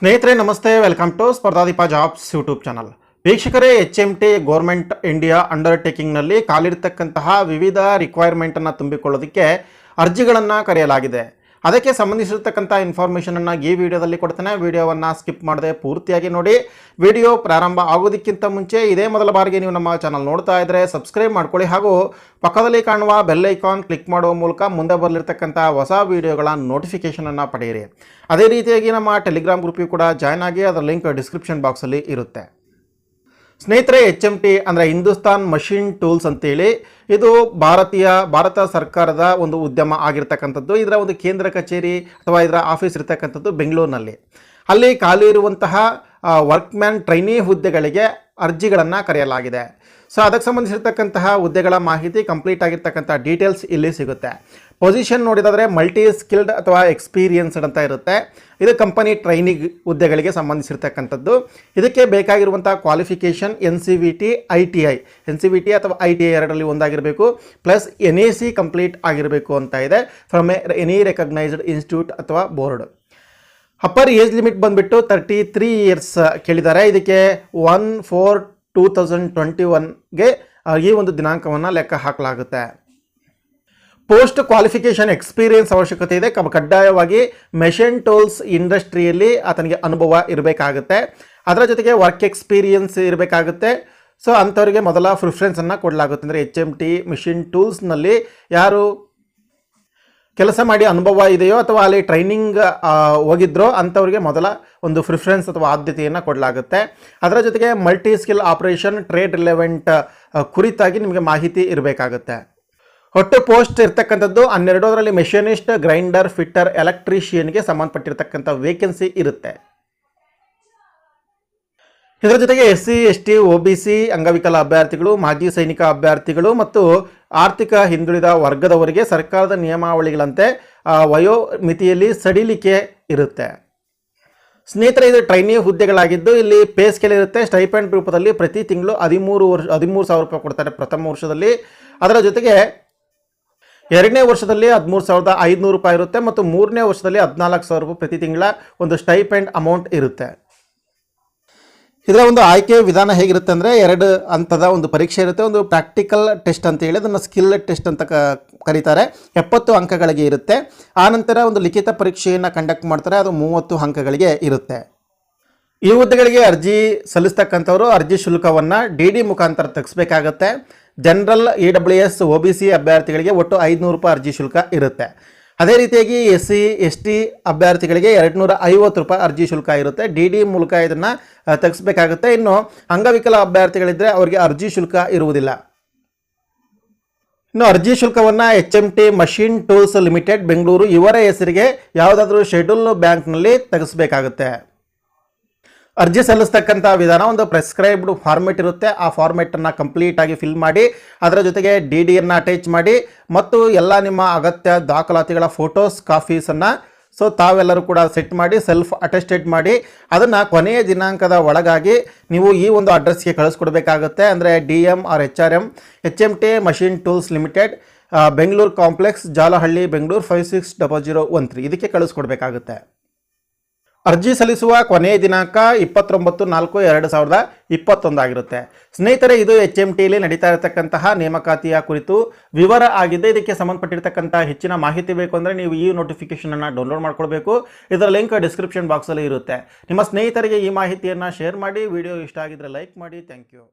ಸ್ನೇಹಿತರೆ ನಮಸ್ತೆ, welcome to Spardhadeepa jobs YouTube channel. ವೀಕ್ಷಕರೇ, HMT ಗೌರ್ಮೆಂಟ್ ಇಂಡಿಯಾ ಅಂಡರ್ಟೇಕಿಂಗ್ನಲ್ಲಿ ಕಾಲಿರ್ತಕ್ಕಂತಹ ವಿವಿಧ ರಿಕ್ವೈರ್ಮೆಂಟನ್ನು ತುಂಬಿಕೊಳ್ಳೋದಕ್ಕೆ ಅರ್ಜಿಗಳನ್ನು ಕರೆಯಲಾಗಿದೆ. ಅದಕ್ಕೆ ಸಂಬಂಧಿಸಿರ್ತಕ್ಕಂಥ ಇನ್ಫಾರ್ಮೇಷನನ್ನು ಈ ವಿಡಿಯೋದಲ್ಲಿ ಕೊಡ್ತೇನೆ. ವಿಡಿಯೋವನ್ನು ಸ್ಕಿಪ್ ಮಾಡದೆ ಪೂರ್ತಿಯಾಗಿ ನೋಡಿ. ವಿಡಿಯೋ ಪ್ರಾರಂಭ ಆಗೋದಕ್ಕಿಂತ ಮುಂಚೆ ಇದೇ ಮೊದಲ ಬಾರಿಗೆ ನೀವು ನಮ್ಮ ಚಾನಲ್ ನೋಡ್ತಾ ಇದ್ದರೆ ಸಬ್ಸ್ಕ್ರೈಬ್ ಮಾಡ್ಕೊಳ್ಳಿ, ಹಾಗೂ ಪಕ್ಕದಲ್ಲಿ ಕಾಣುವ ಬೆಲ್ ಐಕಾನ್ ಕ್ಲಿಕ್ ಮಾಡುವ ಮೂಲಕ ಮುಂದೆ ಬರಲಿರ್ತಕ್ಕಂಥ ಹೊಸ ವಿಡಿಯೋಗಳ ನೋಟಿಫಿಕೇಷನನ್ನು ಪಡೆಯಿರಿ. ಅದೇ ರೀತಿಯಾಗಿ ನಮ್ಮ ಟೆಲಿಗ್ರಾಮ್ ಗ್ರೂಪಿಗೆ ಕೂಡ ಜಾಯ್ನ್ ಆಗಿ, ಅದರ ಲಿಂಕ್ ಡಿಸ್ಕ್ರಿಪ್ಷನ್ ಬಾಕ್ಸಲ್ಲಿ ಇರುತ್ತೆ. ಸ್ನೇಹಿತರೆ, HMT ಅಂದರೆ ಹಿಂದೂಸ್ತಾನ್ ಮಷಿನ್ ಟೂಲ್ಸ್ ಅಂತೇಳಿ ಇದು ಭಾರತ ಸರ್ಕಾರದ ಒಂದು ಉದ್ಯಮ ಆಗಿರ್ತಕ್ಕಂಥದ್ದು. ಇದರ ಒಂದು ಕೇಂದ್ರ ಕಚೇರಿ ಅಥವಾ ಇದರ ಆಫೀಸ್ ಇರತಕ್ಕಂಥದ್ದು ಬೆಂಗಳೂರಿನಲ್ಲಿ. ಅಲ್ಲಿ ಖಾಲಿ ಇರುವಂತಹ ವರ್ಕ್ಮ್ಯಾನ್ ಟ್ರೈನಿ ಹುದ್ದೆಗಳಿಗೆ ಅರ್ಜಿಗಳನ್ನು ಕರೆಯಲಾಗಿದೆ. ಸೊ ಅದಕ್ಕೆ ಸಂಬಂಧಿಸಿರ್ತಕ್ಕಂತಹ ಹುದ್ದೆಗಳ ಮಾಹಿತಿ, ಕಂಪ್ಲೀಟ್ ಆಗಿರ್ತಕ್ಕಂಥ ಡೀಟೇಲ್ಸ್ ಇಲ್ಲಿ ಸಿಗುತ್ತೆ. ಪೊಸಿಷನ್ ನೋಡಿದಾದರೆ ಮಲ್ಟಿ ಸ್ಕಿಲ್ಡ್ ಅಥವಾ ಎಕ್ಸ್ಪೀರಿಯನ್ಸ್ಡ್ ಅಂತ ಇರುತ್ತೆ. ಇದು ಕಂಪನಿ ಟ್ರೈನಿಂಗ್ ಹುದ್ದೆಗಳಿಗೆ ಸಂಬಂಧಿಸಿರ್ತಕ್ಕಂಥದ್ದು. ಇದಕ್ಕೆ ಬೇಕಾಗಿರುವಂಥ ಕ್ವಾಲಿಫಿಕೇಷನ್ NCVT ITI ಅಥವಾ ITI ಎರಡರಲ್ಲಿ ಒಂದಾಗಿರಬೇಕು, ಪ್ಲಸ್ NAC ಕಂಪ್ಲೀಟ್ ಆಗಿರಬೇಕು ಅಂತ ಇದೆ, ಫ್ರಮ್ ಎನಿ ರೆಕಗ್ನೈಸ್ಡ್ ಇನ್ಸ್ಟಿಟ್ಯೂಟ್ ಅಥವಾ ಬೋರ್ಡ್. ಅಪ್ಪರ್ ಏಜ್ ಲಿಮಿಟ್ ಬಂದುಬಿಟ್ಟು 33 ಇಯರ್ಸ್ ಕೇಳಿದ್ದಾರೆ. ಇದಕ್ಕೆ 1/4/2021ಗೆ ಈ ಒಂದು ದಿನಾಂಕವನ್ನು ಲೆಕ್ಕ ಹಾಕಲಾಗುತ್ತೆ. ಪೋಸ್ಟ್ ಕ್ವಾಲಿಫಿಕೇಷನ್ ಎಕ್ಸ್ಪೀರಿಯನ್ಸ್ ಅವಶ್ಯಕತೆ ಇದೆ. ಕಡ್ಡಾಯವಾಗಿ ಮೆಷಿನ್ ಟೂಲ್ಸ್ ಇಂಡಸ್ಟ್ರಿಯಲ್ಲಿ ಆತನಿಗೆ ಅನುಭವ ಇರಬೇಕಾಗುತ್ತೆ. ಅದರ ಜೊತೆಗೆ ವರ್ಕ್ ಎಕ್ಸ್ಪೀರಿಯನ್ಸ್ ಇರಬೇಕಾಗುತ್ತೆ. ಸೊ ಅಂಥವರಿಗೆ ಮೊದಲ ಪ್ರಿಫರೆನ್ಸನ್ನು ಕೊಡಲಾಗುತ್ತೆ. ಅಂದರೆ HMT ಮೆಷಿನ್ ಟೂಲ್ಸ್ನಲ್ಲಿ ಯಾರು ಕೆಲಸ ಮಾಡಿ ಅನುಭವ ಇದೆಯೋ ಅಥವಾ ಅಲ್ಲಿ ಟ್ರೈನಿಂಗ್ ಹೋಗಿದ್ರೋ ಅಂಥವ್ರಿಗೆ ಮೊದಲ ಒಂದು ಪ್ರಿಫರೆನ್ಸ್ ಅಥವಾ ಆದ್ಯತೆಯನ್ನು ಕೊಡಲಾಗುತ್ತೆ. ಅದರ ಜೊತೆಗೆ multi skill operation trade relevant ಕುರಿತಾಗಿ ನಿಮಗೆ ಮಾಹಿತಿ ಇರಬೇಕಾಗುತ್ತೆ. ಒಟ್ಟು ಪೋಸ್ಟ್ ಇರ್ತಕ್ಕಂಥದ್ದು 12. ಅದರಲ್ಲಿ ಮೆಷಿನಿಸ್ಟ್, ಗ್ರೈಂಡರ್, ಫಿಟ್ಟರ್, ಎಲೆಕ್ಟ್ರಿಷಿಯನ್ಗೆ ಸಂಬಂಧಪಟ್ಟಿರ್ತಕ್ಕಂಥ ವೇಕೆನ್ಸಿ ಇರುತ್ತೆ. ಇದರ ಜೊತೆಗೆ SC ST OBC ಅಂಗವಿಕಲ ಅಭ್ಯರ್ಥಿಗಳು, ಮಾಜಿ ಸೈನಿಕ ಅಭ್ಯರ್ಥಿಗಳು ಮತ್ತು ಆರ್ಥಿಕ ಹಿಂದುಳಿದ ವರ್ಗದವರಿಗೆ ಸರ್ಕಾರದ ನಿಯಮಾವಳಿಗಳಂತೆ ವಯೋಮಿತಿಯಲ್ಲಿ ಸಡಿಲಿಕೆ ಇರುತ್ತೆ. ಸ್ನೇಹಿತರೆ, ಇದು ಟ್ರೈನಿ ಹುದ್ದೆಗಳಾಗಿದ್ದು ಇಲ್ಲಿ ಪೇ ಸ್ಕೇಲ್ ಇರುತ್ತೆ. ಸ್ಟೈಪೆಂಡ್ ರೂಪದಲ್ಲಿ ಪ್ರತಿ ತಿಂಗಳು 13,000 ರೂಪಾಯಿ ಕೊಡ್ತಾರೆ ಪ್ರಥಮ ವರ್ಷದಲ್ಲಿ. ಅದರ ಜೊತೆಗೆ 2ನೇ ವರ್ಷದಲ್ಲಿ 13,500 ರೂಪಾಯಿ ಇರುತ್ತೆ ಮತ್ತು 3ನೇ ವರ್ಷದಲ್ಲಿ 14,000 ರೂಪಾಯಿ ಪ್ರತಿ ತಿಂಗಳ ಒಂದು ಸ್ಟೈಪೆಂಡ್ ಅಮೌಂಟ್ ಇರುತ್ತೆ. ಇದರ ಒಂದು ಆಯ್ಕೆ ವಿಧಾನ ಹೇಗಿರುತ್ತೆ ಅಂದರೆ 2 ಹಂತದ ಒಂದು ಪರೀಕ್ಷೆ ಇರುತ್ತೆ. ಒಂದು ಪ್ರಾಕ್ಟಿಕಲ್ ಟೆಸ್ಟ್ ಅಂತ ಹೇಳಿ ಅದನ್ನು ಸ್ಕಿಲ್ ಟೆಸ್ಟ್ ಅಂತ ಕರೀತಾರೆ. 70 ಅಂಕಗಳಿಗೆ ಇರುತ್ತೆ. ಆನಂತರ ಒಂದು ಲಿಖಿತ ಪರೀಕ್ಷೆಯನ್ನು ಕಂಡಕ್ಟ್ ಮಾಡ್ತಾರೆ, ಅದು 30 ಅಂಕಗಳಿಗೆ ಇರುತ್ತೆ. ಈ ಹುದ್ದೆಗಳಿಗೆ ಅರ್ಜಿ ಸಲ್ಲಿಸ್ತಕ್ಕಂಥವರು ಅರ್ಜಿ ಶುಲ್ಕವನ್ನು DD ಮುಖಾಂತರ ತೆಗೆಸಬೇಕಾಗತ್ತೆ. ಜನರಲ್ EWS OBC ಅಭ್ಯರ್ಥಿಗಳಿಗೆ ಒಟ್ಟು 500 ರೂಪಾಯಿ ಅರ್ಜಿ ಶುಲ್ಕ ಇರುತ್ತೆ. ಅದೇ ರೀತಿಯಾಗಿ SC ST ಅಭ್ಯರ್ಥಿಗಳಿಗೆ 250 ರೂಪಾಯಿ ಅರ್ಜಿ ಶುಲ್ಕ ಇರುತ್ತೆ. DD ಮೂಲಕ ಇದನ್ನು ತೆಗೆಸಬೇಕಾಗುತ್ತೆ. ಇನ್ನು ಅಂಗವಿಕಲ ಅಭ್ಯರ್ಥಿಗಳಿದ್ದರೆ ಅವರಿಗೆ ಅರ್ಜಿ ಶುಲ್ಕ ಇರುವುದಿಲ್ಲ. ಇನ್ನು ಅರ್ಜಿ ಶುಲ್ಕವನ್ನು HMT machine tools limited Bengaluru ಇವರ ಹೆಸರಿಗೆ ಯಾವುದಾದ್ರೂ ಶೆಡ್ಯೂಲ್ ಬ್ಯಾಂಕ್ನಲ್ಲಿ ತೆಗೆಸಬೇಕಾಗುತ್ತೆ. ಅರ್ಜಿ ಸಲ್ಲಿಸ್ತಕ್ಕಂಥ ವಿಧಾನ ಒಂದು ಪ್ರೆಸ್ಕ್ರೈಬ್ಡ್ ಫಾರ್ಮೆಟ್ ಇರುತ್ತೆ. ಆ ಫಾರ್ಮೆಟನ್ನು ಕಂಪ್ಲೀಟಾಗಿ ಫಿಲ್ ಮಾಡಿ, ಅದರ ಜೊತೆಗೆ DDಯನ್ನು ಅಟ್ಯಾಚ್ ಮಾಡಿ ಮತ್ತು ಎಲ್ಲ ನಿಮ್ಮ ಅಗತ್ಯ ದಾಖಲಾತಿಗಳ ಫೋಟೋಸ್ ಕಾಪೀಸನ್ನು ತಾವೆಲ್ಲರೂ ಕೂಡ ಸೆಟ್ ಮಾಡಿ ಸೆಲ್ಫ್ ಅಟೆಸ್ಟೆಡ್ ಮಾಡಿ ಅದನ್ನು ಕೊನೆಯ ದಿನಾಂಕದ ಒಳಗಾಗಿ ನೀವು ಈ ಒಂದು ಅಡ್ರೆಸ್ಗೆ ಕಳಿಸ್ಕೊಡ್ಬೇಕಾಗುತ್ತೆ. ಅಂದರೆ DM or HRM HMT machine tools limited, Bengaluru complex, Jalahalli, Bengaluru 560013 ಇದಕ್ಕೆ ಕಳಿಸ್ಕೊಡ್ಬೇಕಾಗುತ್ತೆ. ಅರ್ಜಿ ಸಲ್ಲಿಸುವ ಕೊನೆಯ ದಿನಾಂಕ 29/4/2021 ಆಗಿರುತ್ತೆ. ಸ್ನೇಹಿತರೆ, ಇದು HMTಯಲ್ಲಿ ನಡೀತಾ ಇರತಕ್ಕಂತಹ ನೇಮಕಾತಿಯ ಕುರಿತು ವಿವರ ಆಗಿದೆ. ಇದಕ್ಕೆ ಸಂಬಂಧಪಟ್ಟಿರ್ತಕ್ಕಂಥ ಹೆಚ್ಚಿನ ಮಾಹಿತಿ ಬೇಕು ಅಂದರೆ ನೀವು ಈ ನೋಟಿಫಿಕೇಷನನ್ನು ಡೌನ್ಲೋಡ್ ಮಾಡ್ಕೊಳ್ಬೇಕು. ಇದರ ಲಿಂಕ್ ಡಿಸ್ಕ್ರಿಪ್ಷನ್ ಬಾಕ್ಸಲ್ಲಿ ಇರುತ್ತೆ. ನಿಮ್ಮ ಸ್ನೇಹಿತರಿಗೆ ಈ ಮಾಹಿತಿಯನ್ನು ಶೇರ್ ಮಾಡಿ. ವಿಡಿಯೋ ಇಷ್ಟ ಆಗಿದ್ದರೆ ಲೈಕ್ ಮಾಡಿ. Thank you.